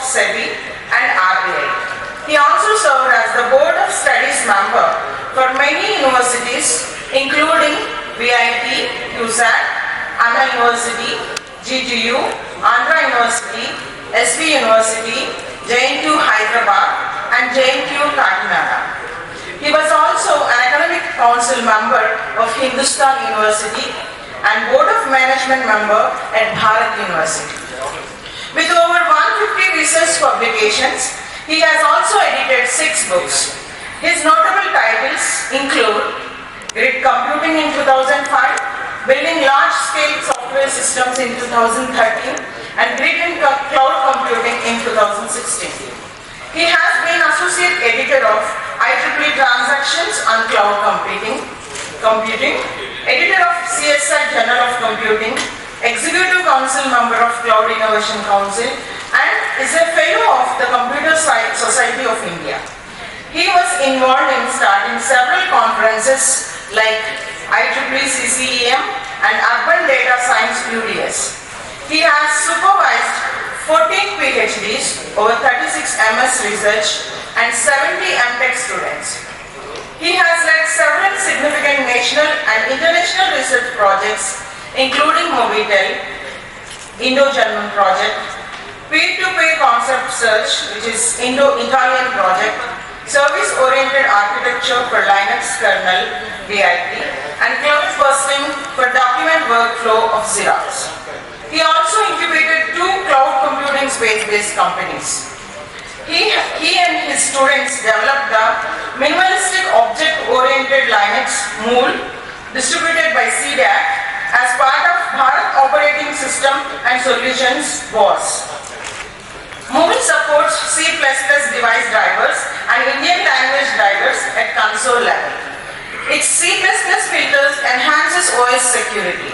SEBI and RBI. He also served as the Board of Studies member for many universities including VIT, UCEK, Anna University, JNTUK, Andhra University, SV University, JNTUK Hyderabad and JNTUK Kakinada. He was also an academic council member of Hindustan University and Board of Management member at Bharat University. With over 150 research publications, he has also edited 6 books. His notable titles include Grid Computing in 2005, Building Large-Scale Software Systems in 2013, and Grid and Cloud Computing in 2016. He has been Associate Editor of IEEE Transactions on Cloud Computing, Editor of CSI Journal of Computing, Executive Council Member of Cloud Innovation Council, and is a Fellow of the Computer Society of India. He was involved in starting several conferences like IEEE CCEM and Urban Data Science UDS. He has supervised 14 PhDs, over 36 MS research and 70 MTech students. He has led several significant national and international research projects including Mobitel, Indo-German project, Peer-to-Peer Concept Search, which is Indo-Italian project, Service-Oriented Architecture for Linux Kernel, VIT, and Cloud Bursting for Document Workflow of Xerox. He also incubated 2 cloud computing space-based companies. He and his students developed the minimalistic object-oriented Linux MOOL distributed by CDAC as part of Bharat Operating System and Solutions BOS. MOOL supports C++ device drivers and Indian language drivers at console level. Its C++ filters enhances OS security.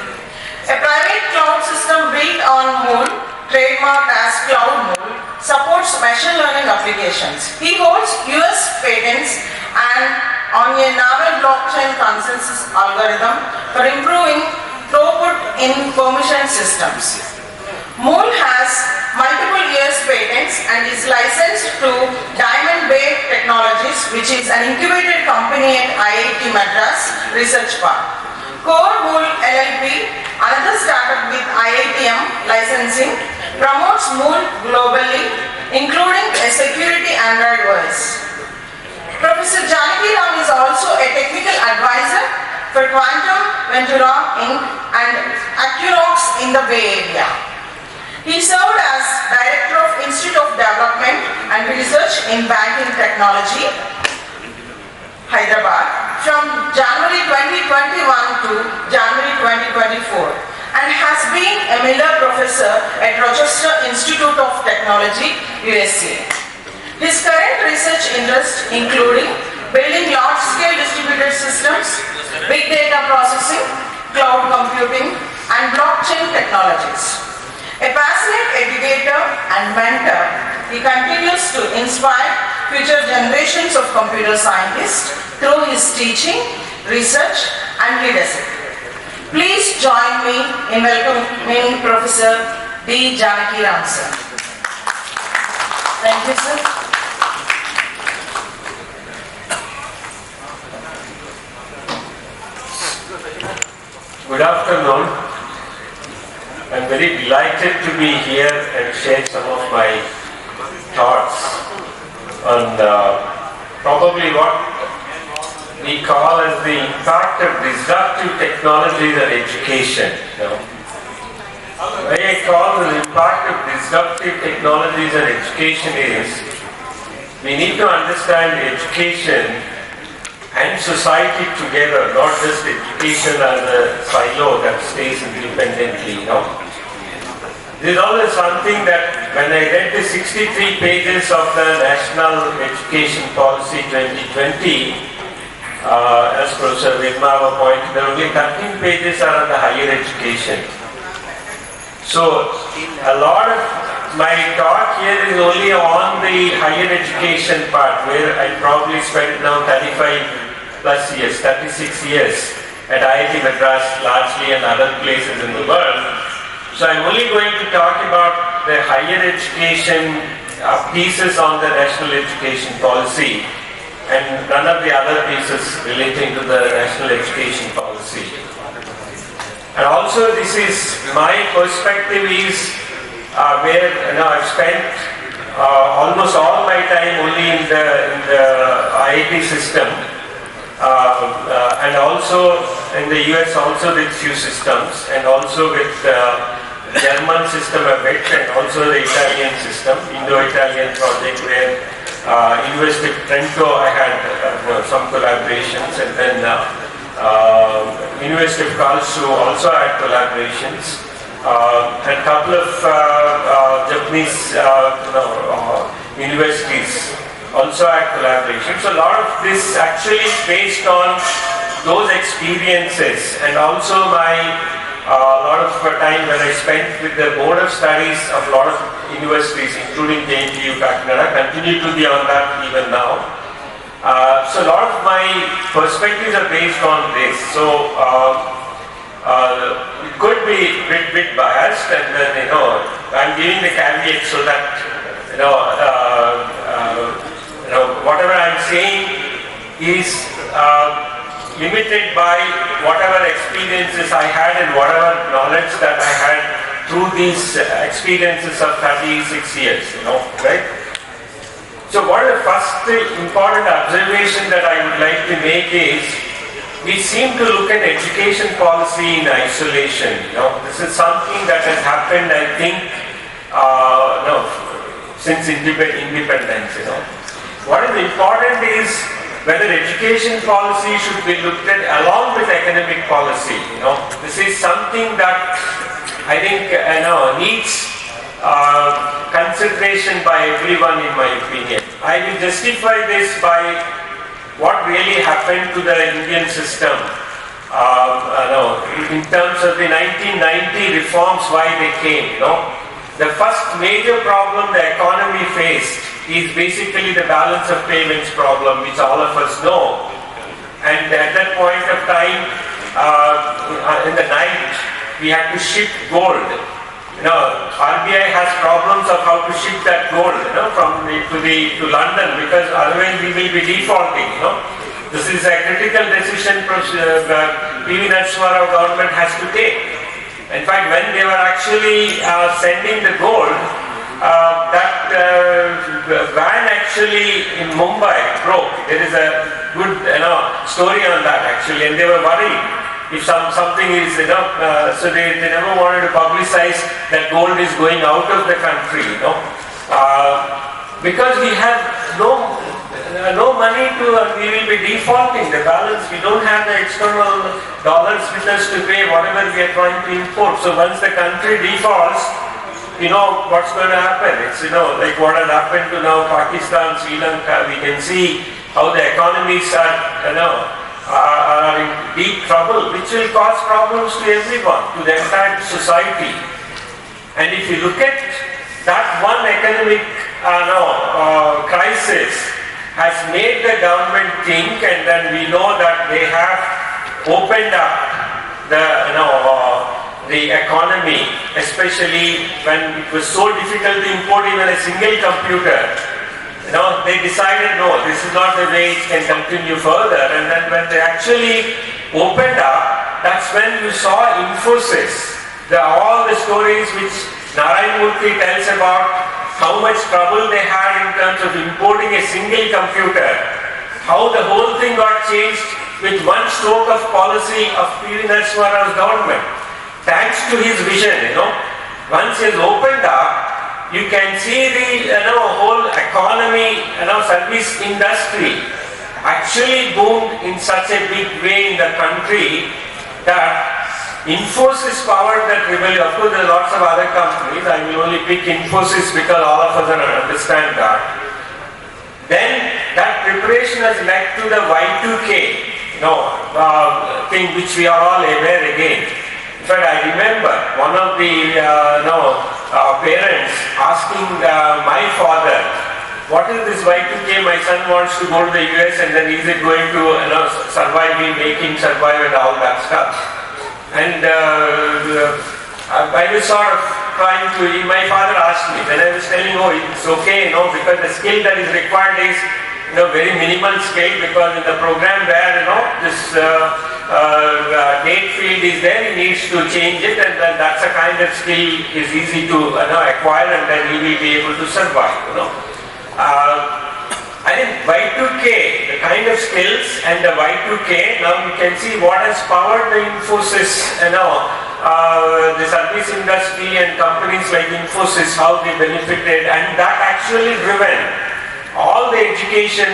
A private cloud system built on MOOL, trademarked as Cloud MOOL, supports machine learning applications. He holds US patents and on a novel blockchain consensus algorithm for improving throughput in permission systems. MOOL has multiple US patents and is licensed to Diamond Bay Technologies, which is an incubated company at IIT Madras Research Park. Core MOOL LLP, another startup with IITM licensing, promotes MOOL globally, including a security Android OS. Professor Janakiram is also a technical advisor for Quantum Ventura Inc. and Accurox in the Bay Area. He served as Director of Institute of Development and Research in Banking Technology, Hyderabad, from January 2021 to January 2024 and has been a Miller Professor at Rochester Institute of Technology, USA. His current research interests including building large-scale distributed systems, big data processing, cloud computing, and blockchain technologies. A passionate educator and mentor, he continues to inspire future generations of computer scientists through his teaching, research, and leadership. Please join me in welcoming Professor D. Janakiram, sir. Thank you, sir. Good afternoon. I'm very delighted to be here and share some of my thoughts on probably what we call as the impact of disruptive technologies on education. What I call the impact of disruptive technologies on education is we need to understand education and society together, not just education as a silo that stays independently. This is always something that when I read the 63 pages of the National Education Policy 2020, as Professor Vidmava pointed out, only 13 pages are on the higher education. So a lot of my talk here is only on the higher education part, where I probably spent now 35 plus years, 36 years at IIT Madras largely and other places in the world. So I'm only going to talk about the higher education pieces on the national education policy and none of the other pieces relating to the national education policy. And also this is my perspective is where I've spent almost all my time only in the IIT system and also in the US also with few systems and also with German system a bit and also the Italian system, Indo-Italian project where University of Trento I had some collaborations and then University of Karlsruhe also had collaborations and a couple of Japanese universities also had collaborations. So a lot of this actually is based on those experiences and also my a lot of time when I spent with the Board of Studies of a lot of universities including JNTUK, Kakinada, continue to be on that even now. So a lot of my perspectives are based on this. So it could be a bit biased and then I'm giving the caveat so that whatever I'm saying is limited by whatever experiences I had and whatever knowledge that I had through these experiences of 36 years, right? So what the first important observation that I would like to make is, we seem to look at education policy in isolation. This is something that has happened, I think, since independence. What is important is whether education policy should be looked at along with academic policy. This is something that I think needs consideration by everyone in my opinion. I will justify this by what really happened to the Indian system in terms of the 1990 reforms, why they came. The first major problem the economy faced is basically the balance of payments problem, which all of us know. And at that point of time, in the night, we had to ship gold. RBI has problems of how to ship that gold, to London, because otherwise we will be defaulting. This is a critical decision PV Narasimha Rao government has to take. In fact, when they were actually sending the gold, that van actually in Mumbai broke. There is a good story on that actually, and they were worried if something is so they never wanted to publicize that gold is going out of the country, because we have no money to, we will be defaulting the balance. We don't have the external dollars with us to pay whatever we are trying to import. So once the country defaults, what's going to happen. It's like what has happened to now Pakistan, Sri Lanka. We can see how the economies are in deep trouble, which will cause problems to everyone, to the entire society. And if you look at that one economic crisis has made the government think, and then we know that they have opened up the economy, especially when it was so difficult to import even a single computer. They decided, no, this is not the way it can continue further. And then when they actually opened up, that's when you saw Infosys. All the stories which Narayan Murthy tells about how much trouble they had in terms of importing a single computer, how the whole thing got changed with one stroke of policy of PV Narasimha Rao's government. Thanks to his vision, once he has opened up, you can see the whole economy, service industry actually boomed in such a big way in the country that Infosys powered that rebellion. Of course, there are lots of other companies. I will only pick Infosys because all of us understand that. Then that preparation has led to the Y2K thing, which we are all aware again. In fact, I remember one of the parents asking my father, "What is this Y2K? My son wants to go to the US, and then is it going to survive in making survive and all that stuff?" And I was sort of trying to, my father asked me, when I was telling, oh, it's okay, because the skill that is required is, very minimal skill, because in the program where, this date field is there, he needs to change it, and then that's a kind of skill is easy to acquire, and then he will be able to survive, I think Y2K, the kind of skills and the Y2K, now you can see what has powered the Infosys, the service industry and companies like Infosys, how they benefited, and that actually driven all the education,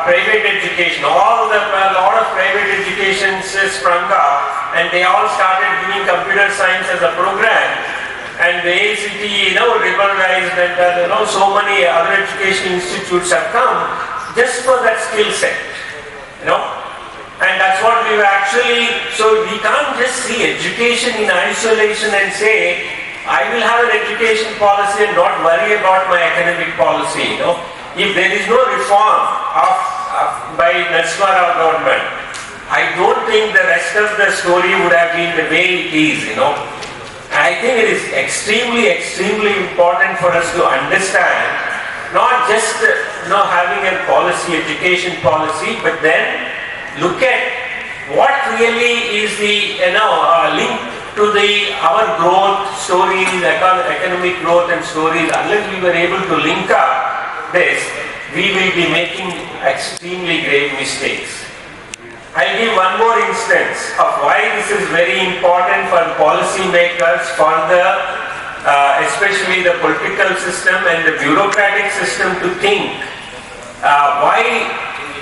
private education, a lot of private education sprung up, and they all started giving computer science as a program. And the ACT, liberalized, and so many other education institutes have come just for that skill set, And that's what we were actually, so we can't just see education in isolation and say, I will have an education policy and not worry about my academic policy, If there is no reform by Swarna government, I don't think the rest of the story would have been the way it is, I think it is extremely, extremely important for us to understand, not just having a policy, education policy, but then look at what really is the link to our growth stories, economic growth and stories. Unless we were able to link up this, we will be making extremely grave mistakes. I'll give one more instance of why this is very important for policy makers, for the especially the political system and the bureaucratic system to think why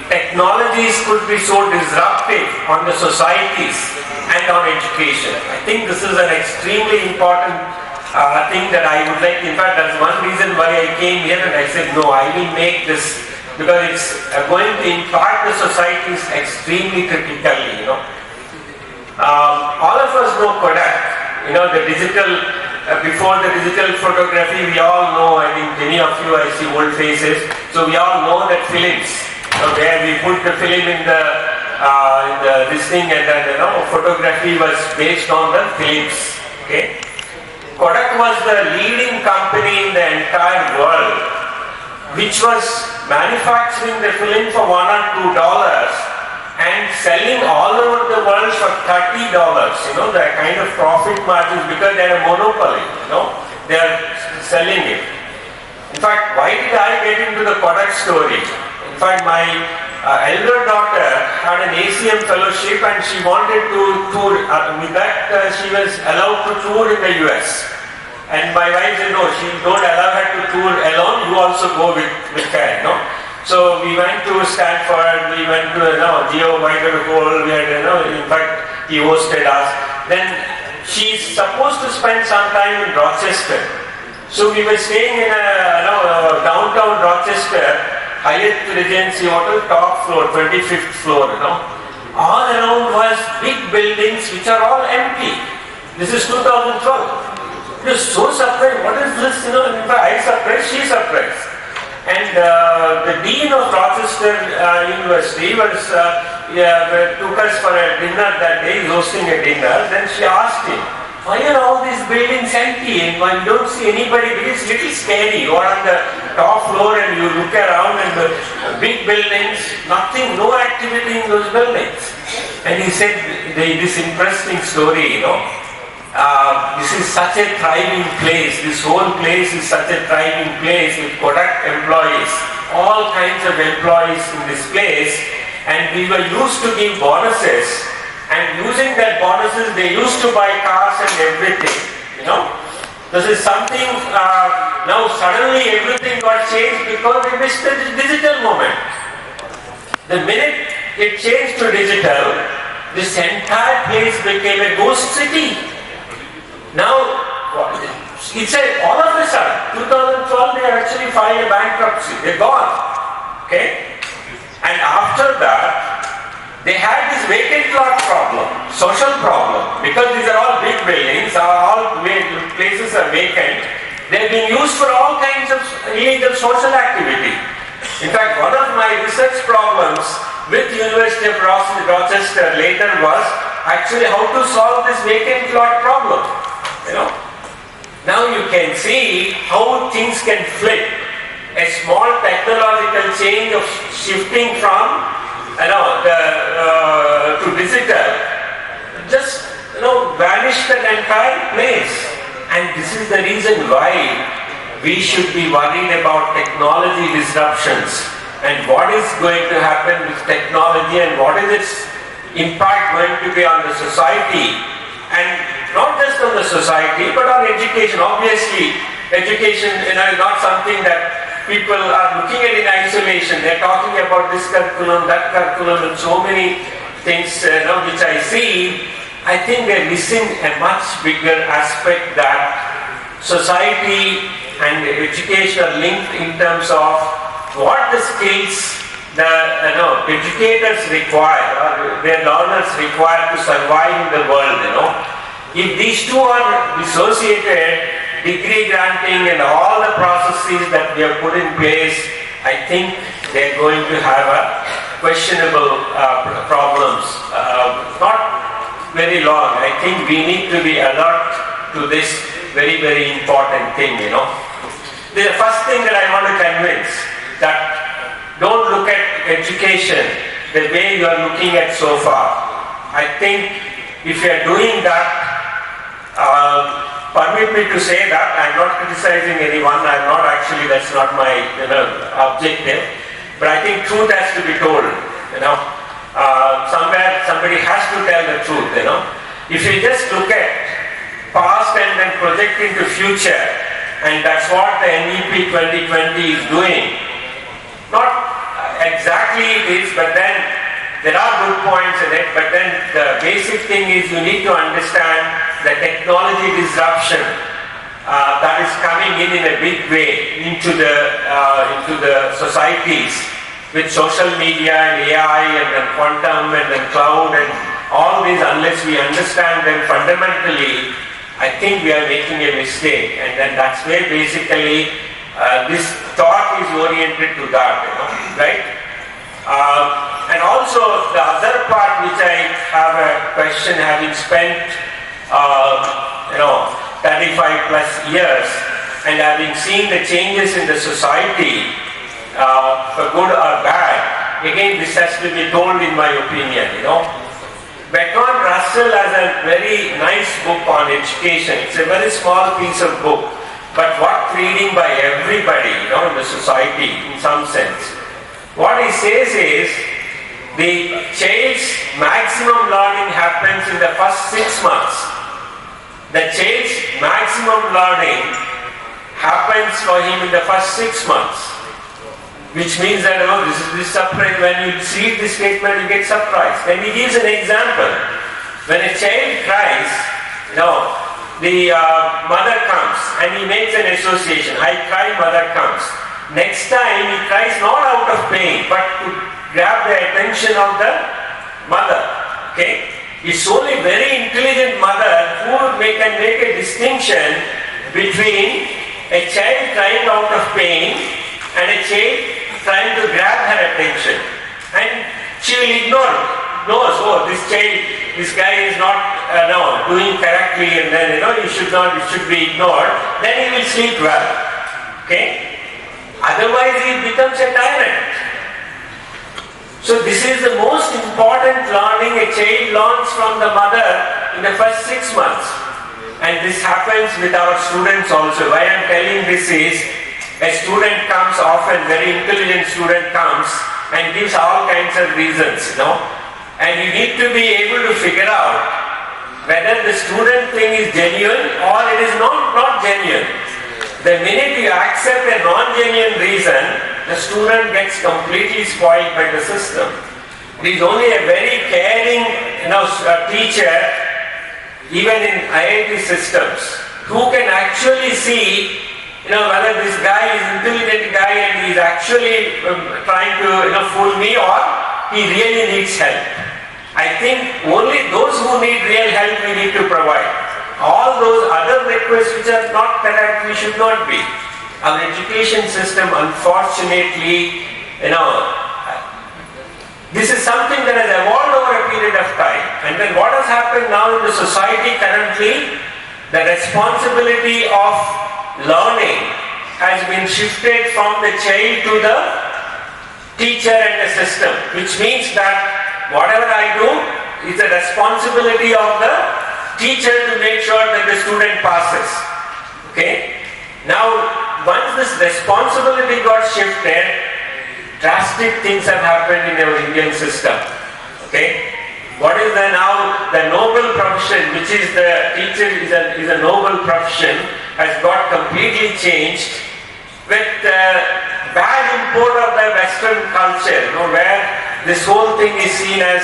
technologies could be so disruptive on the societies and on education. I think this is an extremely important thing that I would like. In fact, that's one reason why I came here and I said, no, I will make this, because it's going to impact the societies extremely critically, All of us know Kodak, the digital, before the digital photography, we all know, I think many of you, I see old faces, so we all know that films, where we put the film in this thing, and then, photography was based on the films, okay? Kodak was the leading company in the entire world, which was manufacturing the film for $1 or $2 and selling all over the world for $30, the kind of profit margins, because they are a monopoly, they are selling it. In fact, why did I get into the Kodak story? In fact, my elder daughter had an ACM fellowship and she wanted to tour, with that she was allowed to tour in the US. And my wife said, no, she don't allow her to tour alone, you also go with her, So we went to Stanford, we went to, Geo Whitehead Hall, we had, in fact, he hosted us. Then she's supposed to spend some time in Rochester. So we were staying in a downtown Rochester, Hyatt Regency Hotel, top floor, 25th floor, All around was big buildings which are all empty. This is 2012. He was so surprised, what is this, In fact, I surprised, she surprised. And the dean of Rochester University was, took us for a dinner that day, he's hosting a dinner. Then she asked him, why are all these buildings empty and why you don't see anybody? Because it's a little scary. You are on the top floor and you look around and the big buildings, nothing, no activity in those buildings. And he said, this interesting story, this is such a thriving place, this whole place is such a thriving place with Kodak employees, all kinds of employees in this place, and we were used to give bonuses, and using that bonuses they used to buy cars and everything, This is something, now suddenly everything got changed because we missed the digital moment. The minute it changed to digital, this entire place became a ghost city. Now, it's all of a sudden, 2012 they actually filed a bankruptcy, they're gone, okay? And after that, they had this vacant lot problem, social problem, because these are all big buildings, all places are vacant, they're being used for all kinds of illegal social activity. In fact, one of my research problems with University of Rochester later was actually how to solve this vacant lot problem. Now you can see how things can flip. A small technological change of shifting from to digital just vanish the entire place. And this is the reason why we should be worried about technology disruptions and what is going to happen with technology and what is its impact going to be on the society, and not just on the society but on education. Obviously, education is not something that people are looking at in isolation. They are talking about this curriculum, that curriculum, and so many things which I see. I think they are missing a much bigger aspect that society and education are linked in terms of what the skills the educators require or their learners require to survive in the world. If these two are dissociated, degree granting and all the processes that we have put in place, I think they are going to have a questionable problems. Not very long. I think we need to be alert to this very, very important thing. The first thing that I want to convince that don't look at education the way you are looking at so far. I think if you are doing that, permit me to say that I'm not criticizing anyone. I'm not actually. That's not my objective. But I think truth has to be told. Somewhere somebody has to tell the truth. If you just look at past and then project into future, and that's what the NEP 2020 is doing. Not exactly it is, but then there are good points in it. But then the basic thing is you need to understand the technology disruption that is coming in a big way into the societies with social media and AI and then quantum and then cloud and all these. Unless we understand them fundamentally, I think we are making a mistake. And then that's where basically this thought is oriented to that, right? And also the other part which I have a question, having spent 35 plus years and having seen the changes in the society, for good or bad, again this has to be told in my opinion. Bertrand Russell has a very nice book on education. It's a very small piece of book, but worth reading by everybody, in the society in some sense. What he says is, the child's maximum learning happens in the first 6 months. The child's maximum learning happens for him in the first 6 months. Which means that this surprise, when you see this statement, you get surprised. Then he gives an example. When a child cries, the mother comes and he makes an association. I cry, mother comes. Next time he cries not out of pain, but to grab the attention of the mother. Okay? It's only very intelligent mother who can make a distinction between a child crying out of pain and a child trying to grab her attention. And she will ignore it. Knows, this guy is not doing correctly, and then it should be ignored. Then he will sleep well. Okay? Otherwise he becomes a tyrant. So this is the most important learning a child learns from the mother in the first 6 months. And this happens with our students also. Why I am telling this is, a student comes, often very intelligent student comes and gives all kinds of reasons, and you need to be able to figure out whether the student thing is genuine or it is not genuine. The minute you accept a non-genuine reason, the student gets completely spoiled by the system. It is only a very caring teacher, even in IIT systems, who can actually see whether this guy is an intelligent guy and he is actually trying to fool me, or he really needs help. I think only those who need real help we need to provide. All those other requests which are not correct, we should not be. Our education system, unfortunately, this is something that has evolved over a period of time. And then what has happened now in the society currently, the responsibility of learning has been shifted from the child to the teacher and the system, which means that whatever I do is the responsibility of the teacher to make sure that the student passes. Okay? Now, once this responsibility got shifted, drastic things have happened in our Indian system. Okay? What is the noble profession, which is the teacher is a noble profession, has got completely changed with bad import of the Western culture, where this whole thing is seen as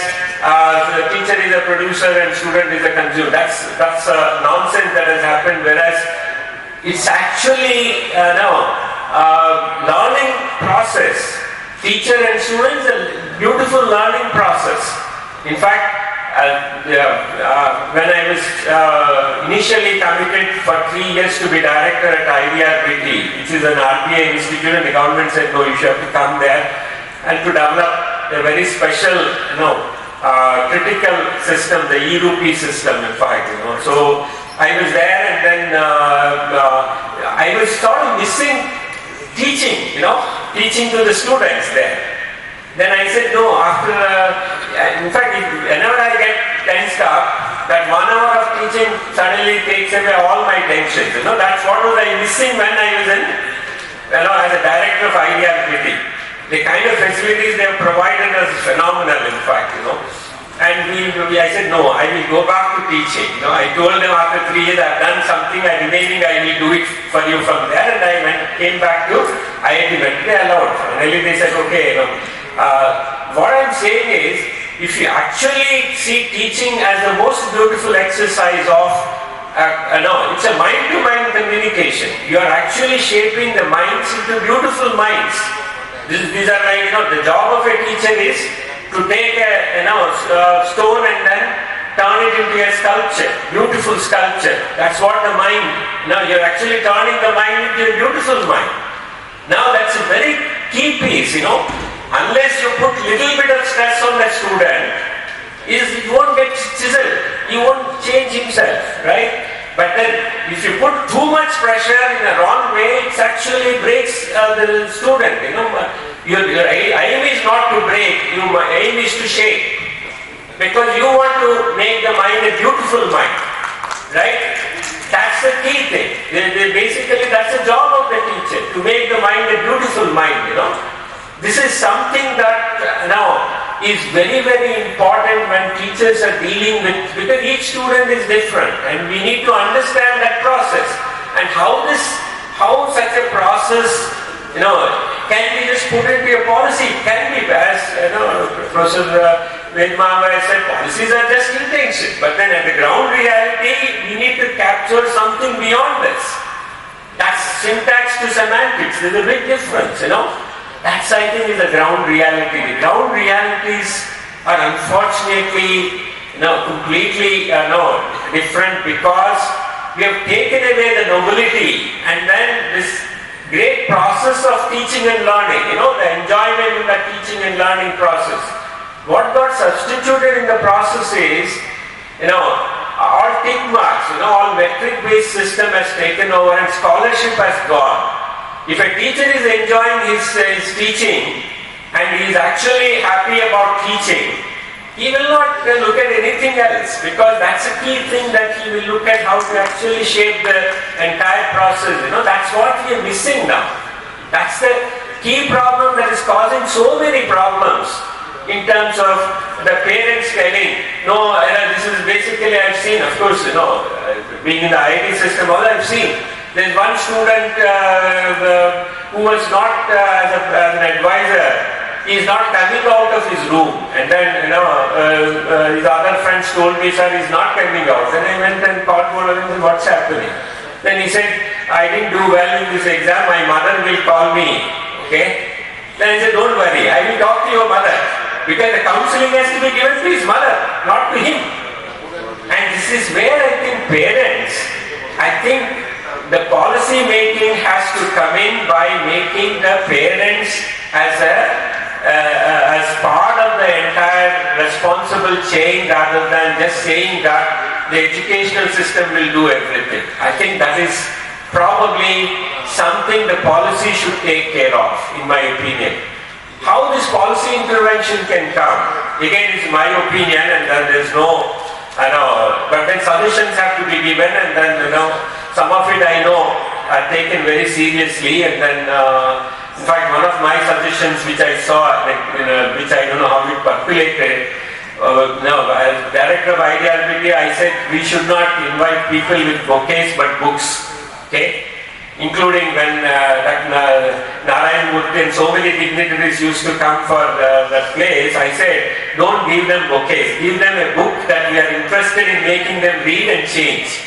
the teacher is a producer and student is a consumer. That's nonsense that has happened, whereas it's actually learning process. Teacher and student is a beautiful learning process. In fact, when I was initially committed for 3 years to be director at IDRBT, which is an RBI institute, and the government said, no, you should have to come there and to develop a very special, critical system, the e-rupee system, in fact, So I was there, and then I was sort of missing teaching, teaching to the students there. Then I said, no, after, in fact, whenever I get tensed up, that 1 hour of teaching suddenly takes away all my tensions. That's what was I missing when I was in, as a director of IDRBT. The kind of facilities they have provided us phenomenal, in fact, And I said, no, I will go back to teaching. I told them after 3 years I've done something, remaining I will do it for you from there. And I came back to IIT. They allowed. Finally they said, okay, what I'm saying is, if you actually see teaching as the most beautiful exercise of, it's a mind-to-mind communication. You are actually shaping the minds into beautiful minds. These are like, the job of a teacher is to take a stone and then turn it into a sculpture, beautiful sculpture. That's what the mind, you're actually turning the mind into a beautiful mind. Now that's a very key piece, Unless you put little bit of stress on the student, it won't get chiseled. He won't change himself, right? But then if you put too much pressure in a wrong way, it actually breaks the student. Your aim is not to break, your aim is to shape. Because you want to make the mind a beautiful mind, right? That's the key thing. Basically, that's the job of the teacher, to make the mind a beautiful mind, This is something that is very, very important when teachers are dealing with, because each student is different and we need to understand that process and how such a process, can be just put into a policy. It can be, as Professor Vedmama said, policies are just intention, but then at the ground reality, we need to capture something beyond this. That's syntax to semantics. There's a big difference, That's, I think, is the ground reality. The ground realities are unfortunately, completely different because we have taken away the nobility and then this great process of teaching and learning, the enjoyment in the teaching and learning process. What got substituted in the process is, all tick marks, all metric-based system has taken over and scholarship has gone. If a teacher is enjoying his teaching and he is actually happy about teaching, he will not look at anything else because that's a key thing that he will look at how to actually shape the entire process. That's what we are missing now. That's the key problem that is causing so many problems in terms of the parents telling, no, this is basically, I've seen, of course, being in the IT system, all I've seen. There's one student who was not as an advisor. He is not coming out of his room. And then, his other friends told me, sir, he's not coming out. Then I went and called one of them and said, what's happening? Then he said, I didn't do well in this exam. My mother will call me. Okay? Then I said, don't worry. I will talk to your mother. Because the counseling has to be given to his mother, not to him. And this is where I think the policy making has to come in by making the parents as part of the entire responsible chain rather than just saying that the educational system will do everything. I think that is probably something the policy should take care of, in my opinion. How this policy intervention can come, again, is my opinion, and then there's no, but then suggestions have to be given, and then, some of it I know are taken very seriously, and then, in fact, one of my suggestions which I saw, which I don't know how it percolated, as Director of Ideology, I said we should not invite people with bouquets but books, okay? Including when Narayan Murthy and so many dignitaries used to come for that place, I said, don't give them bouquets, give them a book that we are interested in making them read and change.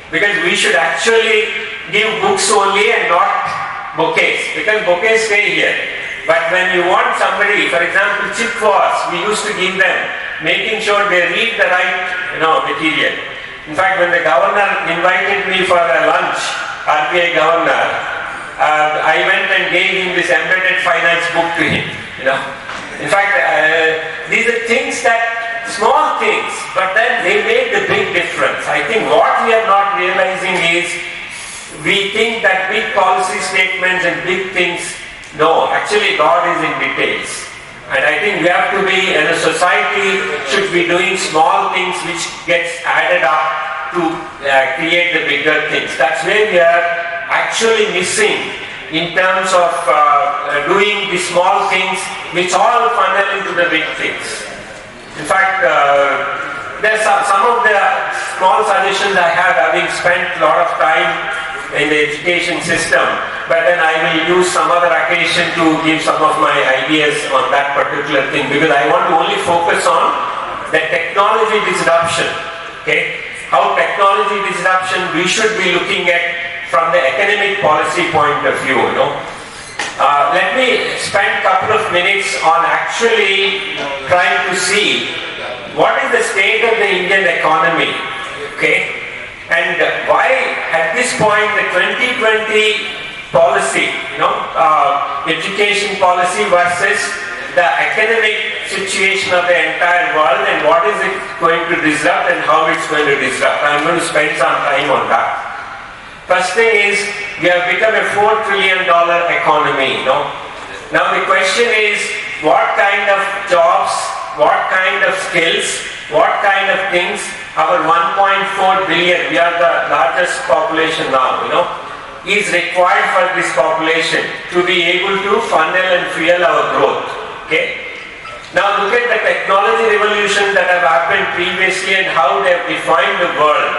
Because we should actually give books only and not bouquets, because bouquets stay here. But when you want somebody, for example, chip was, we used to give them, making sure they read the right material. In fact, when the governor invited me for a lunch, RBI governor, I went and gave him this embedded finance book to him. In fact, these are things that, small things, but then they make the big difference. I think what we are not realizing is, we think that big policy statements and big things, no, actually God is in details. And I think we have to be, as a society, should be doing small things which gets added up to create the bigger things. That's where we are actually missing in terms of doing the small things which all funnel into the big things. In fact, there's some of the small suggestions I have, having spent a lot of time in the education system, but then I will use some other occasion to give some of my ideas on that particular thing, because I want to only focus on the technology disruption, okay? How technology disruption we should be looking at from the academic policy point of view, Let me spend a couple of minutes on actually trying to see what is the state of the Indian economy, okay? And why at this point the 2020 policy, education policy versus the academic situation of the entire world, and what is it going to disrupt and how it's going to disrupt. I'm going to spend some time on that. First thing is, we have become a $4 trillion economy, Now the question is, what kind of jobs, what kind of skills, what kind of things, our 1.4 billion, we are the largest population now, is required for this population to be able to funnel and fuel our growth, okay? Now look at the technology revolution that have happened previously and how they have defined the world,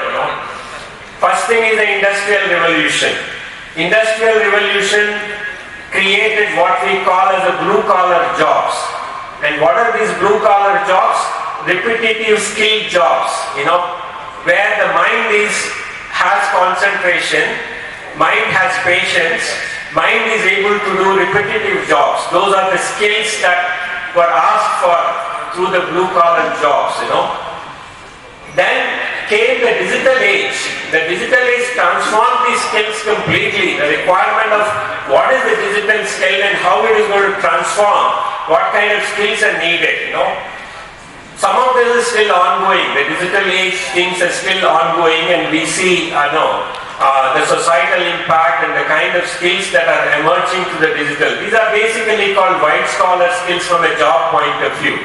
First thing is the Industrial Revolution. Industrial Revolution created what we call as the blue-collar jobs. And what are these blue-collar jobs? Repetitive skilled jobs, where the mind has concentration, mind has patience, mind is able to do repetitive jobs. Those are the skills that were asked for through the blue-collar jobs, Then came the digital age. The digital age transformed these skills completely. The requirement of what is the digital skill and how it is going to transform, what kind of skills are needed, Some of this is still ongoing. The digital age things are still ongoing, and we see, the societal impact and the kind of skills that are emerging to the digital. These are basically called white-collar skills from a job point of view.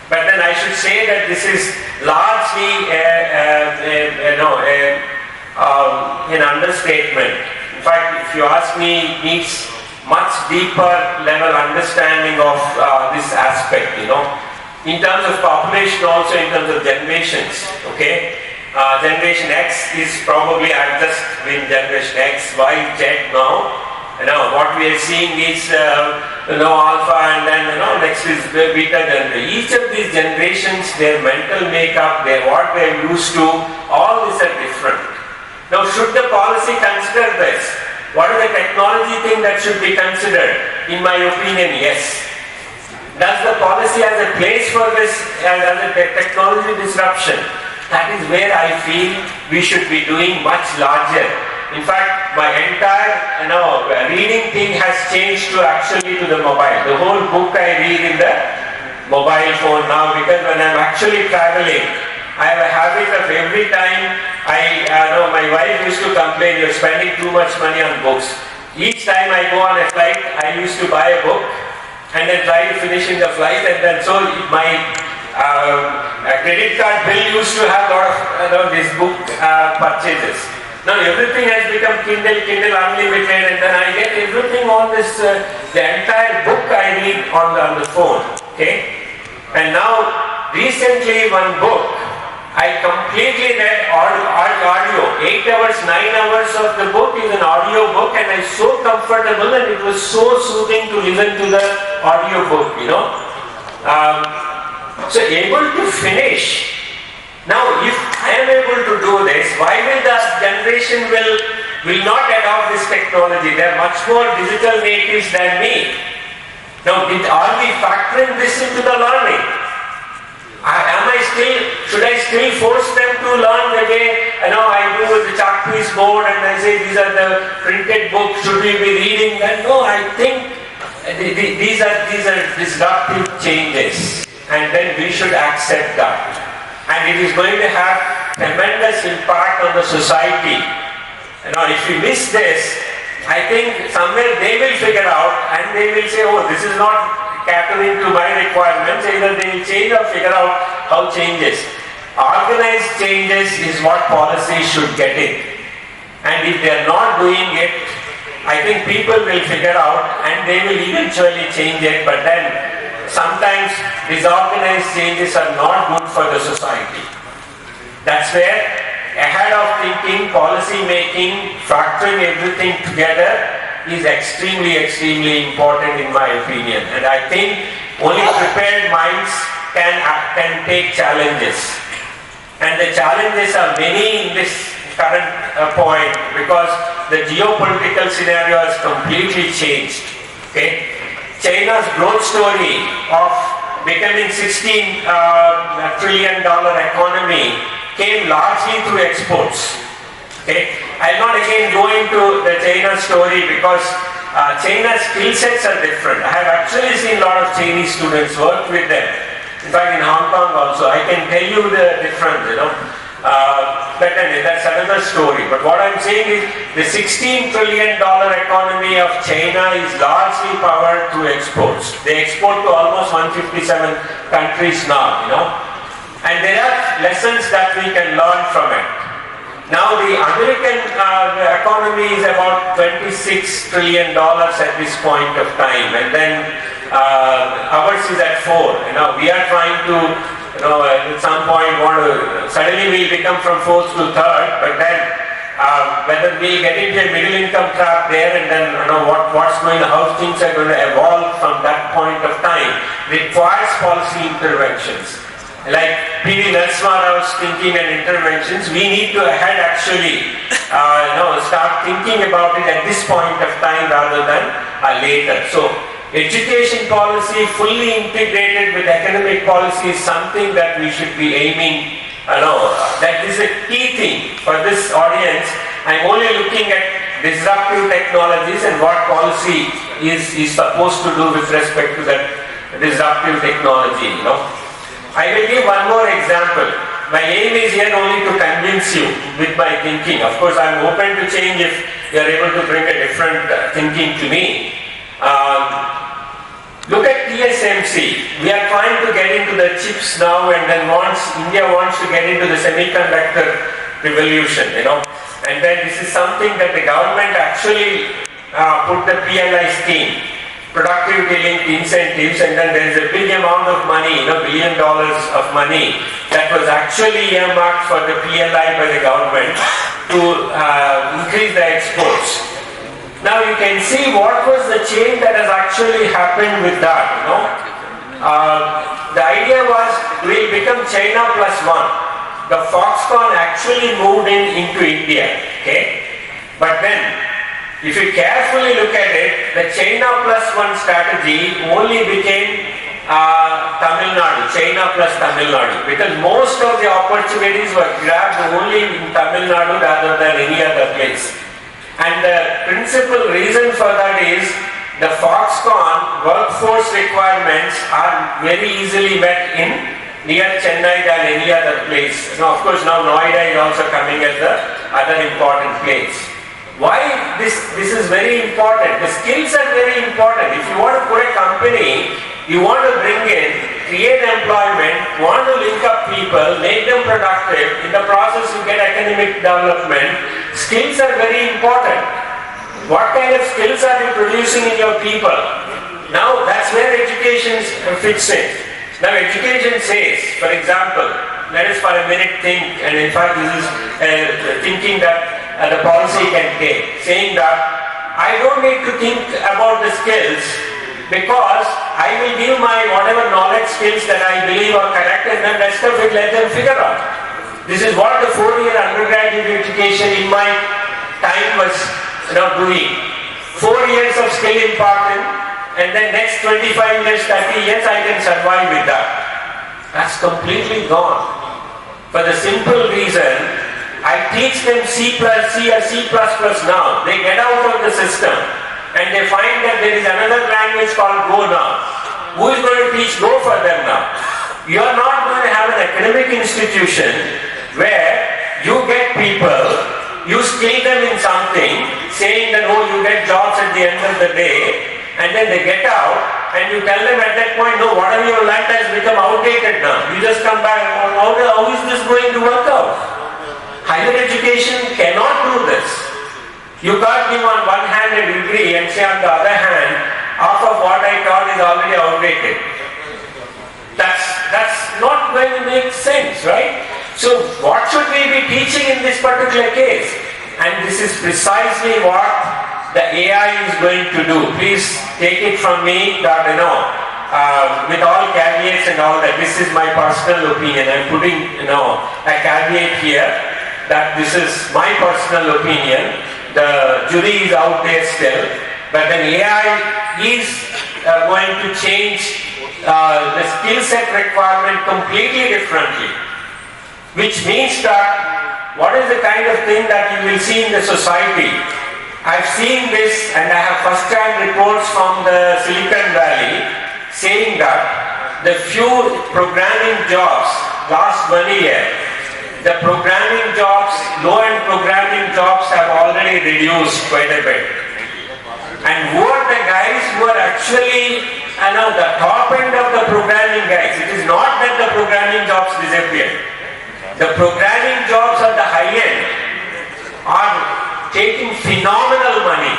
But then I should say that this is largely an understatement. In fact, if you ask me, it needs much deeper level understanding of this aspect, In terms of population, also in terms of generations, okay? Generation X is probably, I've just been Generation X, Y, Z now. What we are seeing is, Alpha, and then, next is Beta generation. Each of these generations, their mental makeup, what they're used to, all these are different. Now, should the policy consider this? What is the technology thing that should be considered? In my opinion, yes. Does the policy have a place for this as a technology disruption? That is where I feel we should be doing much larger. In fact, my entire reading thing has changed to actually to the mobile. The whole book I read in the mobile phone now, because when I'm actually traveling, I have a habit of every time my wife used to complain, you're spending too much money on books. Each time I go on a flight, I used to buy a book and then try to finish in the flight, and then so my credit card bill used to have a lot of these book purchases. Now everything has become Kindle Unlimited, and then I get everything on this, the entire book I read on the phone, okay? And now, recently one book, I completely read audio, 8 hours, 9 hours of the book is an audio book, and I was so comfortable and it was so soothing to listen to the audio book, you know. So able to finish. Now, if I am able to do this, why will the generation will not adopt this technology? They are much more digital natives than me. Now, are we factoring this into the learning? Should I still force them to learn the way I do with the chalk piece board, and I say these are the printed books, should we be reading them? No, I think these are disruptive changes, and then we should accept that. And it is going to have tremendous impact on the society. If we miss this, I think somewhere they will figure out and they will say, oh, this is not catering to my requirements. Either they will change or figure out how changes. Organized changes is what policy should get in. And if they are not doing it, I think people will figure out and they will eventually change it. But then sometimes disorganized changes are not good for the society. That's where ahead of thinking, policy making, factoring everything together is extremely important in my opinion. And I think only prepared minds can take challenges. And the challenges are many in this current point because the geopolitical scenario has completely changed. Okay? China's growth story of becoming $16 trillion economy came largely through exports. Okay? I'll not again go into the China story because China's skill sets are different. I have actually seen a lot of Chinese students work with them. In fact, in Hong Kong also, I can tell you the difference, but anyway, that's another story. But what I'm saying is the $16 trillion economy of China is largely powered through exports. They export to almost 157 countries now, and there are lessons that we can learn from it. Now the American economy is about $26 trillion at this point of time, and then ours is at 4. We are trying to, at some point suddenly we'll become from 4th to 3rd, but then whether we get into a middle income trap there, and then how things are going to evolve from that point of time requires policy interventions. Like P.V. Narasimha Rao's thinking and interventions, we need to actually start thinking about it at this point of time rather than later. So education policy fully integrated with economic policy is something that we should be aiming. That is a key thing for this audience. I'm only looking at disruptive technologies and what policy is supposed to do with respect to that disruptive technology. I will give one more example. My aim is here only to convince you with my thinking. Of course, I'm open to change if you are able to bring a different thinking to me. Look at TSMC. We are trying to get into the chips now, and then India wants to get into the semiconductor revolution, And then this is something that the government actually put the PLI scheme, productivity linked incentives, and then there is a big amount of money, $1 billion of money that was actually earmarked for the PLI by the government to increase the exports. Now you can see what was the change that has actually happened with that. The idea was we'll become China plus one. The Foxconn actually moved into India. Okay, but then if you carefully look at it, the China plus one strategy only became Tamil Nadu, China plus Tamil Nadu, because most of the opportunities were grabbed only in Tamil Nadu rather than any other place. And the principal reason for that is the Foxconn workforce requirements are very easily met in near Chennai than any other place. Now, of course, now Noida is also coming as the other important place. Why this is very important? The skills are very important. If you want to put a company, you want to bring in, create employment, want to link up people, make them productive. In the process, you get academic development. Skills are very important. What kind of skills are you producing in your people? Now, that's where education fits in. Now, education says, for example, let us for a minute think, and in fact, this is thinking that the policy can take, saying that I don't need to think about the skills because I will give my whatever knowledge skills that I believe are correct, and then rest of it let them figure out. This is what the 4-year undergraduate education in my time was doing. 4 years of skill imparting, and then next 25 years, 30 years I can survive with that. That's completely gone. For the simple reason, I teach them C or C++ now. They get out of the system and they find that there is another language called Go now. Who is going to teach Go for them now? You are not going to have an academic institution where you get people, you skill them in something, saying that, oh, you get jobs at the end of the day, and then they get out, and you tell them at that point, no, whatever you learned has become outdated now. You just come back, how is this going to work out? Higher education cannot do this. You can't give on one hand a degree and say on the other hand, half of what I taught is already outdated. That's not going to make sense, right? So what should we be teaching in this particular case? And this is precisely what the AI is going to do. Please take it from me that, with all caveats and all that, this is my personal opinion. I'm putting, a caveat here that this is my personal opinion. The jury is out there still, but then AI is going to change the skill set requirement completely differently, which means that what is the kind of thing that you will see in the society? I've seen this, and I have first-hand reports from the Silicon Valley saying that the few programming jobs last 1 year, the programming jobs, low-end programming jobs have already reduced quite a bit. And who are the guys who are actually, the top end of the programming guys? It is not that the programming jobs disappeared. The programming jobs at the high end are taking phenomenal money.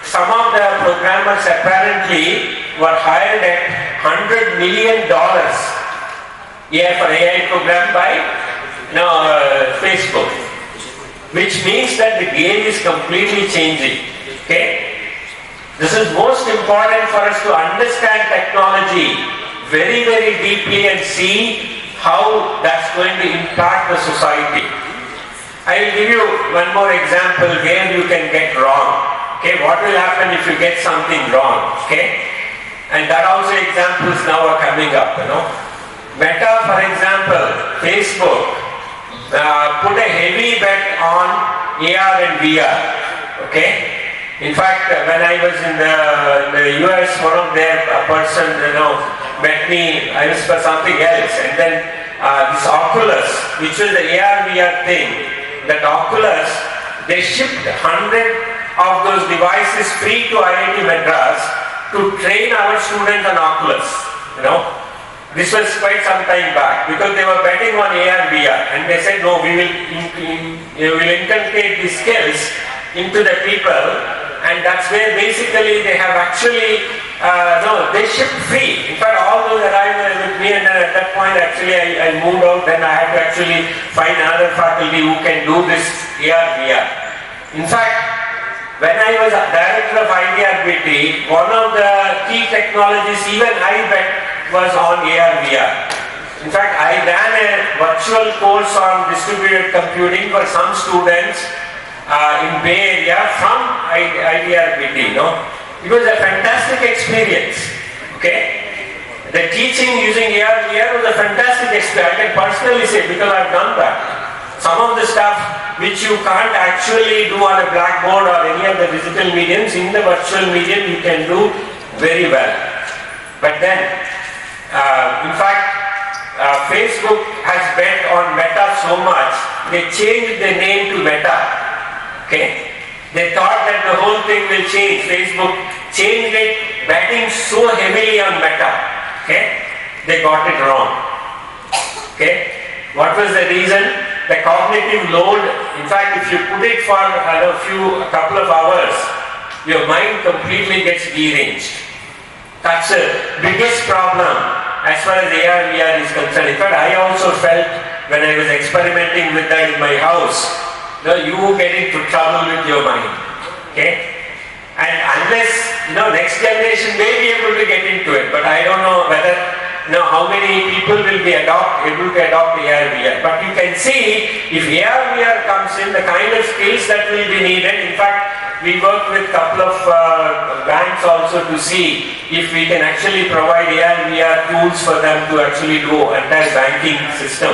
Some of the programmers apparently were hired at $100 million for AI program by Facebook, which means that the game is completely changing. Okay, this is most important for us to understand technology very, very deeply and see how that's going to impact the society. I will give you one more example where you can get wrong. Okay, what will happen if you get something wrong? Okay, and that also examples now are coming up. Meta, for example, Facebook. Put a heavy bet on AR and VR. Okay. In fact, when I was in the US, one of their person, met me. I was for something else, and then this Oculus, which was the AR VR thing, that Oculus, they shipped 100 of those devices free to IIT Madras to train our students on Oculus. This was quite some time back because they were betting on AR VR, and they said, no, we will inculcate these skills into the people, and that's where basically they have actually, they shipped free. In fact, all those arrived with me, and then at that point actually I moved out, then I had to actually find another faculty who can do this AR VR. In fact, when I was director of IDRBT, one of the key technologies even I bet was on AR VR. In fact, I ran a virtual course on distributed computing for some students in Bay Area from IDRBT. It was a fantastic experience. Okay, the teaching using AR VR was a fantastic experience. I can personally say because I've done that. Some of the stuff which you can't actually do on a blackboard or any of the digital mediums, in the virtual medium you can do very well. But then, in fact, Facebook has bet on Meta so much, they changed the name to Meta. Okay? They thought that the whole thing will change. Facebook changed it, betting so heavily on Meta. Okay? They got it wrong. Okay? What was the reason? The cognitive load, in fact, if you put it for a couple of hours, your mind completely gets deranged. That's the biggest problem as far as AR/VR is concerned. In fact, I also felt when I was experimenting with that in my house, you get into trouble with your mind. Okay? And unless, next generation may be able to get into it, but I don't know whether, how many people will be able to adopt AR/VR. But you can see, if AR/VR comes in, the kind of skills that will be needed. In fact, we work with a couple of banks also to see if we can actually provide AR/VR tools for them to actually do entire banking system.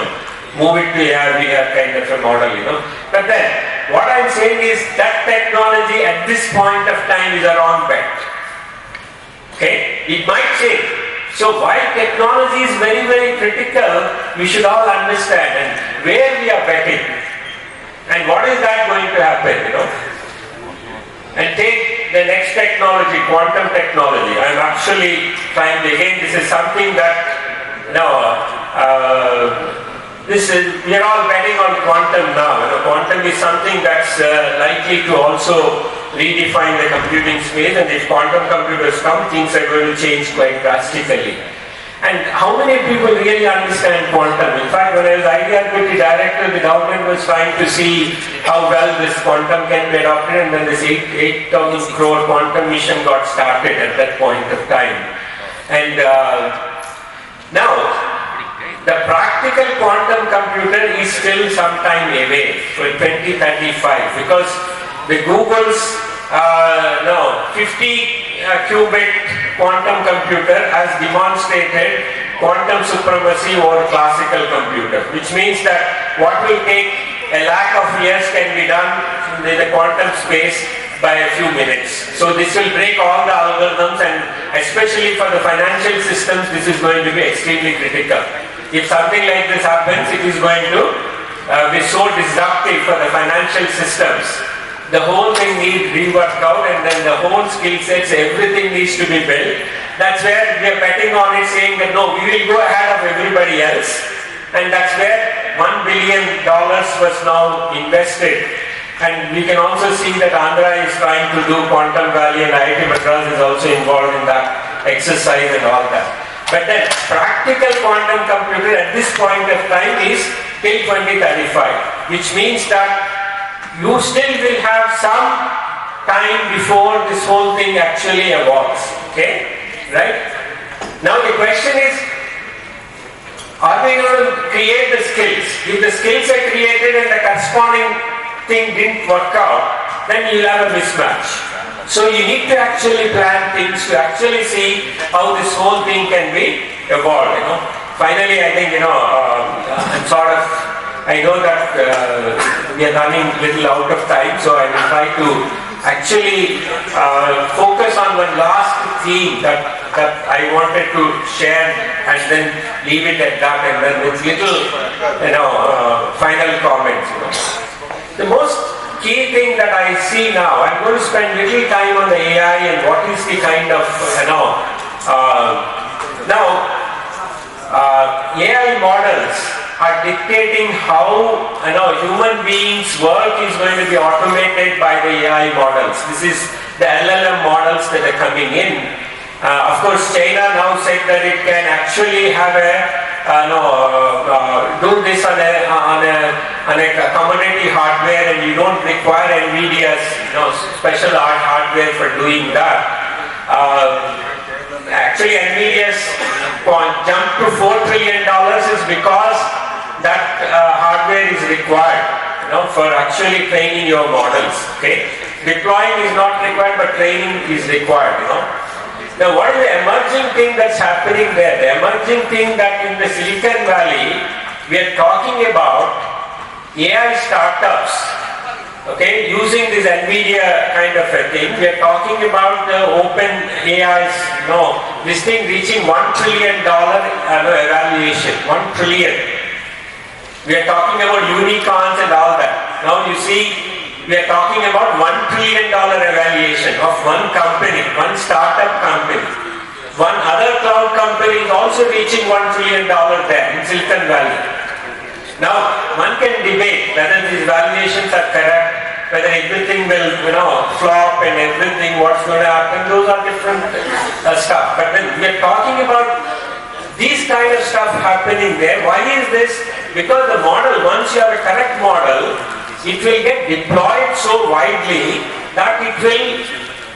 Move it to AR/VR kind of a model, But then, what I'm saying is that technology at this point of time is a wrong bet. Okay? It might change. So while technology is very, very critical, we should all understand and where we are betting. And what is that going to happen, And take the next technology, quantum technology. I'm actually trying to, again, this is something that, we are all betting on quantum now. Quantum is something that's likely to also redefine the computing space, and if quantum computers come, things are going to change quite drastically. And how many people really understand quantum? In fact, when I was idea equity director, the government was trying to see how well this quantum can be adopted, and then this 8,000 crore quantum mission got started at that point of time. And now, the practical quantum computer is still some time away, so 2035, because the Google's 50 qubit quantum computer has demonstrated quantum supremacy over classical computer, which means that what will take a lakh of years can be done in the quantum space by a few minutes. So this will break all the algorithms, and especially for the financial systems, this is going to be extremely critical. If something like this happens, it is going to be so disruptive for the financial systems. The whole thing needs reworked out, and then the whole skill sets, everything needs to be built. That's where we are betting on it, saying that no, we will go ahead of everybody else. And that's where $1 billion was now invested. And we can also see that Andhra is trying to do Quantum Valley, and IIT Madras is also involved in that exercise and all that. But then practical quantum computer at this point of time is till 2035, which means that you still will have some time before this whole thing actually evolves. Okay? Right? Now the question is, are we going to create the skills? If the skills are created and the corresponding thing didn't work out, then you'll have a mismatch. So you need to actually plan things to actually see how this whole thing can be evolved. Finally, I think, I'm sort of, I know that we are running a little out of time, so I will try to actually focus on one last theme that I wanted to share, and then leave it at that, and then with little, final comments. The most key thing that I see now, I'm going to spend little time on the AI and what is the kind of, AI models are dictating how human beings' work is going to be automated by the AI models. This is the LLM models that are coming in. Of course, China now said that it can actually have do this on a commodity hardware, and you don't require NVIDIA's special hardware for doing that. Actually, NVIDIA's jump to $4 trillion is because that hardware is required, for actually training your models. Okay, deploying is not required, but training is required. Now, what is the emerging thing that's happening there? The emerging thing that in the Silicon Valley, we are talking about AI startups Okay, using this NVIDIA kind of a thing, we are talking about the open AI's, this thing reaching $1 trillion evaluation, 1 trillion. We are talking about unicorns and all that. Now you see, we are talking about $1 trillion evaluation of one company, one startup company. One other cloud company is also reaching $1 trillion there in Silicon Valley. Now, one can debate whether these valuations are correct, whether everything will, flop and everything, what's going to happen. Those are different stuff. But when we are talking about these kind of stuff happening there, why is this? Because the model, once you have a correct model, it will get deployed so widely that it will,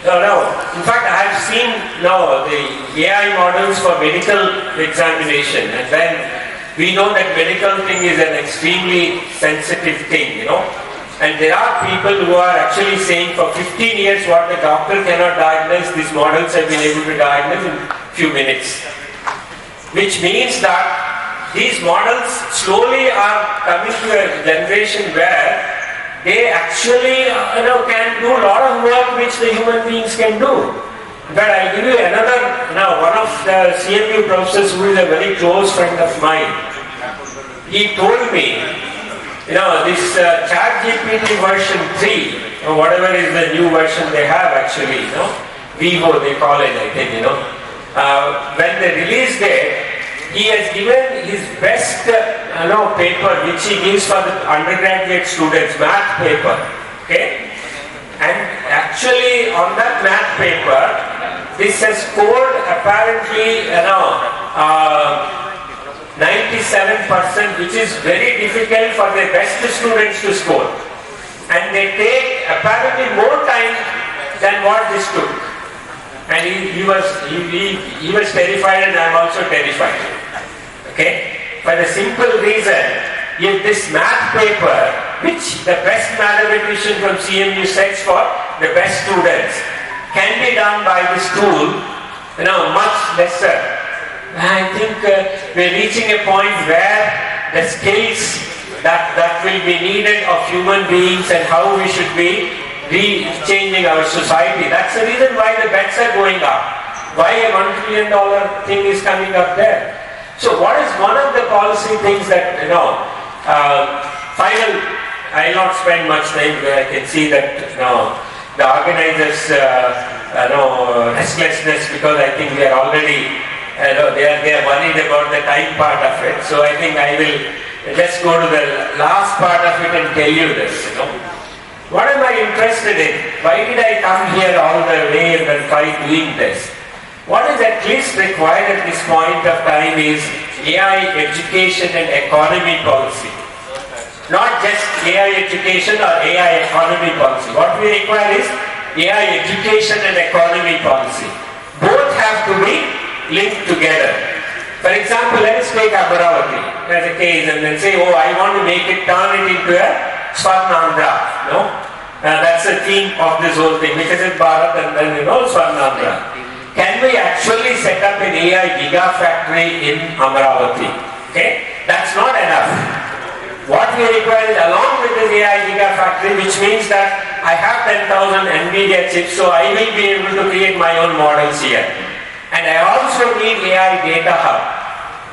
in fact, I have seen now the AI models for medical examination, and then we know that medical thing is an extremely sensitive thing, and there are people who are actually saying for 15 years what the doctor cannot diagnose, these models have been able to diagnose in a few minutes. Which means that these models slowly are coming to a generation where they actually can do a lot of work which the human beings can do. But I'll give you another, one of the CMU professors who is a very close friend of mine, he told me, this ChatGPT version 3, or whatever is the new version they have actually, Vivo they call it, I think, when they released it, he has given his best paper which he gives for the undergraduate students, math paper, okay? And actually on that math paper, this has scored apparently 97%, which is very difficult for the best students to score. And they take apparently more time than what this took. And he was terrified, and I am also terrified. Okay? For the simple reason, if this math paper, which the best mathematician from CMU sets for the best students, can be done by this tool, much lesser. I think we're reaching a point where the skills that will be needed of human beings and how we should be changing our society. That's the reason why the bets are going up. Why a $1 trillion thing is coming up there. So what is one of the policy things that, final, I will not spend much time because I can see that, the organizers, restlessness, because I think we are already, they are worried about the time part of it. So I think I will just go to the last part of it and tell you this, What am I interested in? Why did I come here all the way and then try doing this? What is at least required at this point of time is AI education and economy policy. Not just AI education or AI economy policy. What we require is AI education and economy policy. Both have to be linked together. For example, let us take Amaravati as a case and then say, I want to make it, turn it into a Swarna. That's the theme of this whole thing, because it's Bharat and then Swarna. Can we actually set up an AI gigafactory in Amaravati? Okay? That's not enough. What we require is, along with this AI gigafactory, which means that I have 10,000 NVIDIA chips, so I will be able to create my own models here. And I also need AI data hub.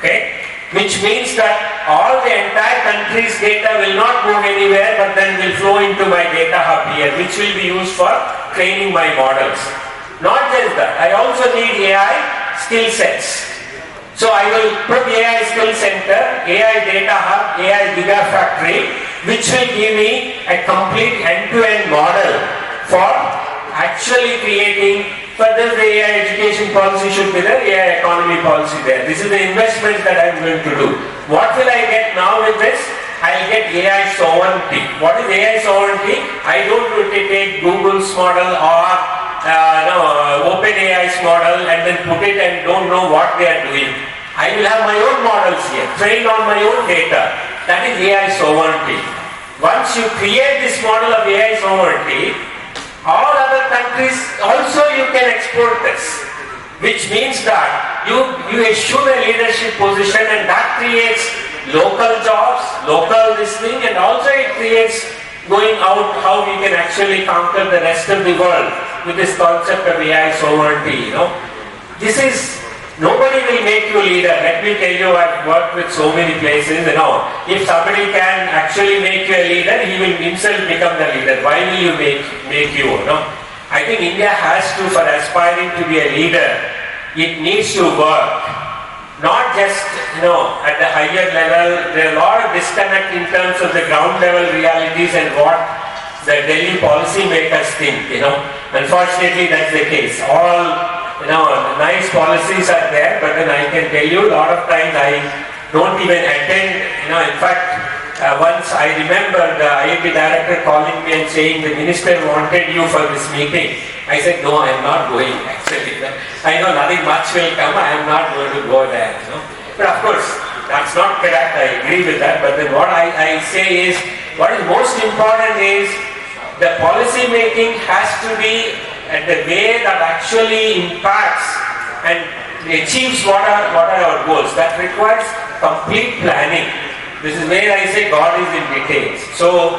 Okay? Which means that all the entire country's data will not go anywhere, but then will flow into my data hub here, which will be used for training my models. Not just that, I also need AI skill sets. So I will put AI skill center, AI data hub, AI gigafactory, which will give me a complete end-to-end model for actually creating. Further, the AI education policy should be there, AI economy policy there. This is the investment that I am going to do. What will I get now with this? I will get AI sovereignty. What is AI sovereignty? I don't want to take Google's model or OpenAI's model and then put it and don't know what they are doing. I will have my own models here, trained on my own data. That is AI sovereignty. Once you create this model of AI sovereignty, all other countries also you can export this, which means that you assume a leadership position, and that creates local jobs, local listening, and also it creates going out, how we can actually conquer the rest of the world with this concept of AI sovereignty, This is, nobody will make you leader. Let me tell you, I've worked with so many places, If somebody can actually make you a leader, he will himself become the leader. Why will you make you, I think India has to, for aspiring to be a leader, it needs to work. Not just, at the higher level. There are a lot of disconnect in terms of the ground level realities and what the Delhi policy makers think, Unfortunately, that's the case. All, nice policies are there, but then I can tell you a lot of times I don't even attend, in fact, once I remember the IIT director calling me and saying the minister wanted you for this meeting. I said, no, I am not going actually. I know nothing much will come, I am not going to go there. But of course, that's not correct, I agree with that. But then what I say is, what is most important is the policy making has to be at the way that actually impacts and achieves what are our goals. That requires complete planning. This is where I say God is in details. So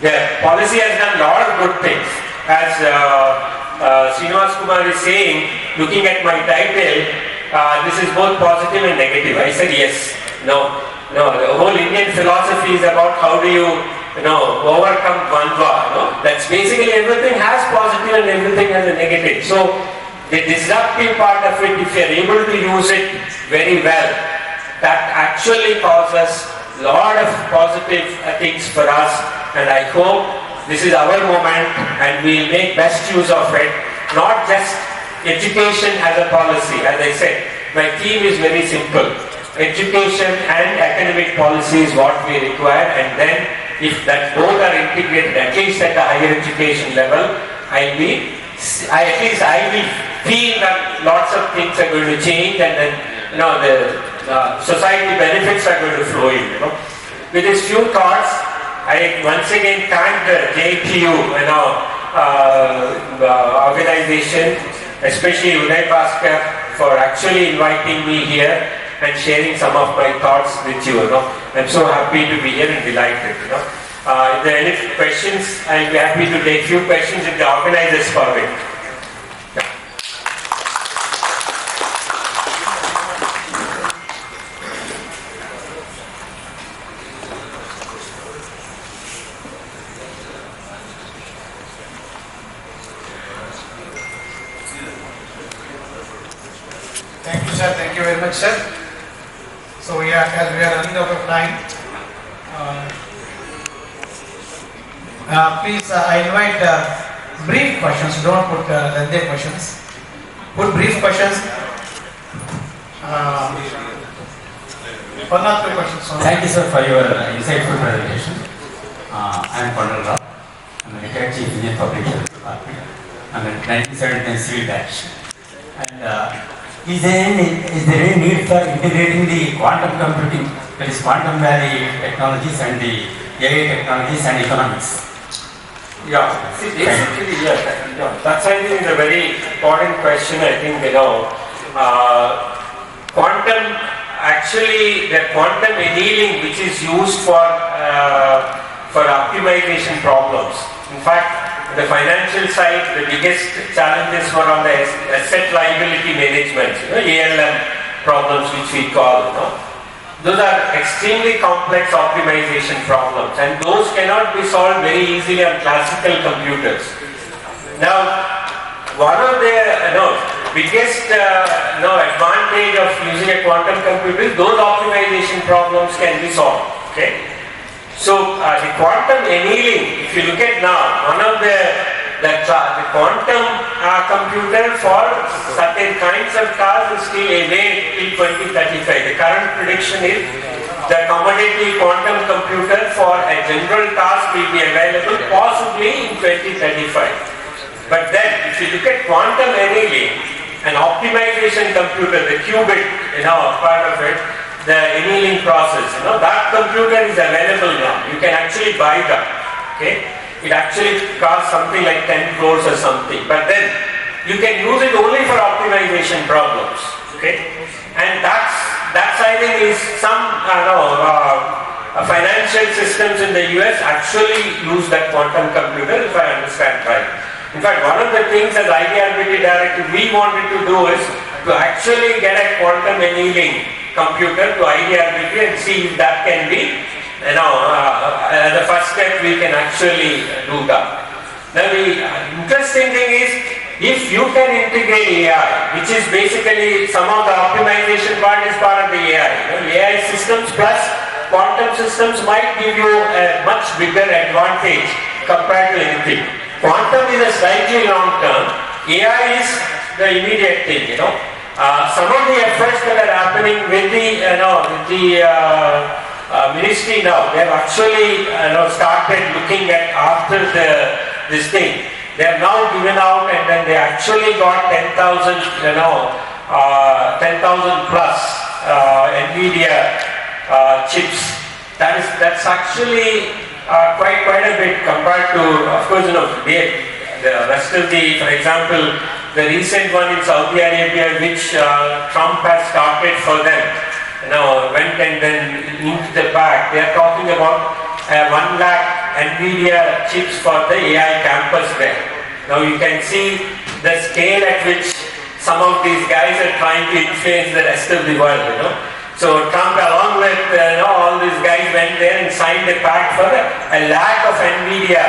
the policy has done a lot of good things. As Srinivas Kumar is saying, looking at my title, this is both positive and negative. I said yes. No, the whole Indian philosophy is about how do you overcome Dvandva. That's basically everything has positive and everything has a negative. So the disruptive part of it, if you are able to use it very well, that actually causes a lot of positive things for us. And I hope this is our moment and we'll make best use of it. Not just education as a policy. As I said, my theme is very simple. Education and academic policy is what we require, and then if that both are integrated, at least at the higher education level, I will feel that lots of things are going to change, and then the society benefits are going to flow in. With these few thoughts, I once again thank the JNTUK organization, especially Uday Bhaskar, for actually inviting me here and sharing some of my thoughts with you. I'm so happy to be here and delighted. If there are any questions, I'll be happy to take few questions if the organizers permit. Thank you, sir. Thank you very much, sir. So as we are running out of time, please I invite brief questions. Don't put lengthy questions. Put brief questions. One or two questions. Thank you, sir, for your insightful presentation. I am Pandal Rao. I am a retired Chief Engineer Public Health Department. I am a 1979 civil batch. And is there any need for integrating the quantum computing, that is quantum valley technologies and the AI technologies and economics? Yeah, see, basically, that's I think is a very important question. I think, quantum, actually, the quantum annealing which is used for optimization problems. In fact, the financial side, the biggest challenges were on the asset liability management, ALM problems which we call, Those are extremely complex optimization problems, and those cannot be solved very easily on classical computers. Now, one of the biggest advantage of using a quantum computer is those optimization problems can be solved. Okay. So the quantum annealing, if you look at now, one of the quantum computer for certain kinds of cars is still away till 2035. The current prediction is the commodity quantum computer for a general task will be available possibly in 2035. But then, if you look at quantum annealing, an optimization computer, the qubit, part of it, the annealing process, that computer is available now. You can actually buy that. Okay. It actually costs something like 10 crores or something. But then you can use it only for optimization problems. Okay. And that's I think is some financial systems in the US actually use that quantum computer, if I understand right. In fact, one of the things as IDRBT directive we wanted to do is to actually get a quantum annealing computer to IDRBT and see if that can be, as a first step we can actually do that. Now the interesting thing is, if you can integrate AI, which is basically some of the optimization part is part of the AI. AI systems plus quantum systems might give you a much bigger advantage compared to anything. Quantum is a slightly long term, AI is the immediate thing, Some of the efforts that are happening with the, ministry now, they have actually, started looking at after this thing. They have now given out and then they actually got 10,000, 10,000 plus NVIDIA chips. That's actually quite a bit compared to, of course, the rest of the, for example, the recent one in Saudi Arabia, which Trump has started for them, went and then inked the back. They are talking about 1 lakh NVIDIA chips for the AI campus there. Now you can see the scale at which some of these guys are trying to influence the rest of the world, So Trump along with all these guys went there and signed a pact for a lakh of NVIDIA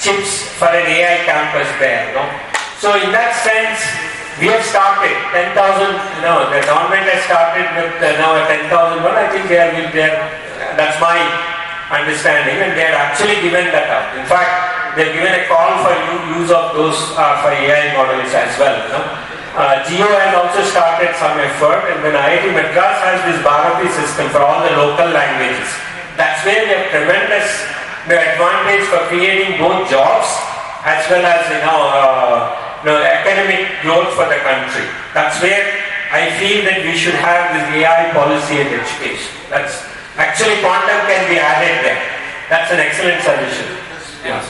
chips for an AI campus there. So in that sense, we have started 10,000. The government has started with now a 10,000 one. I think they are. That's my understanding, and they had actually given that up. In fact, they have given a call for use of those for AI models as well. Geo has also started some effort, and then IIT Madras has this Bharat system for all the local languages. That's where we have tremendous advantage for creating both jobs as well as academic growth for the country. That's where I feel that we should have this AI policy in education. That's actually quantum can be added there. That's an excellent suggestion. Yes.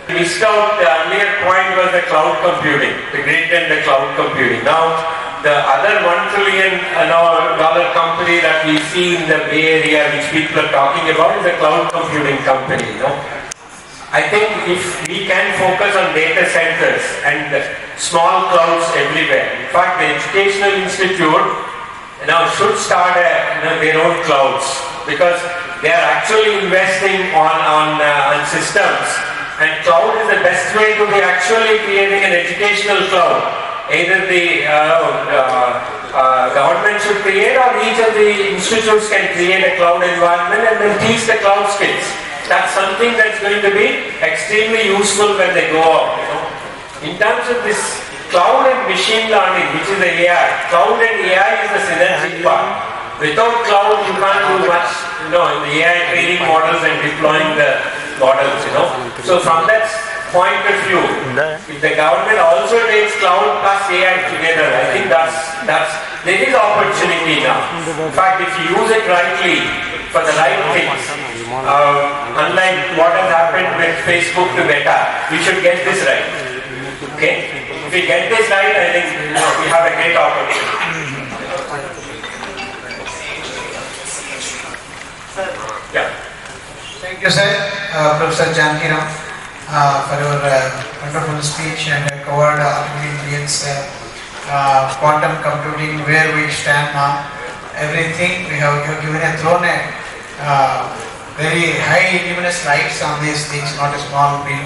Missed out the earlier point was the cloud computing, the grid and the cloud computing. Now, the other $1 trillion company that we see in the Bay Area, which people are talking about, is a cloud computing company. I think if we can focus on data centers and small clouds everywhere. In fact, the educational institute should start their own clouds, because they are actually investing on systems. And cloud is the best way to be actually creating an educational cloud. Either the government should create, or each of the institutes can create a cloud environment and then teach the cloud skills. That's something that's going to be extremely useful when they go out. In terms of this cloud and machine learning, which is the AI, cloud and AI is the synergic part. Without cloud, you can't do much, in the AI training models and deploying the models, So from that point of view, if the government also takes cloud plus AI together, I think there is opportunity now. In fact, if you use it rightly for the right things, unlike what has happened with Facebook to Meta, we should get this right. Okay? If we get this right, I think we have a great opportunity. Yeah. Thank you, sir, Professor Janakiram, for your wonderful speech, and covered ingredients, quantum computing, where we stand now, everything. You have thrown a very high luminous lights on these things, not a small green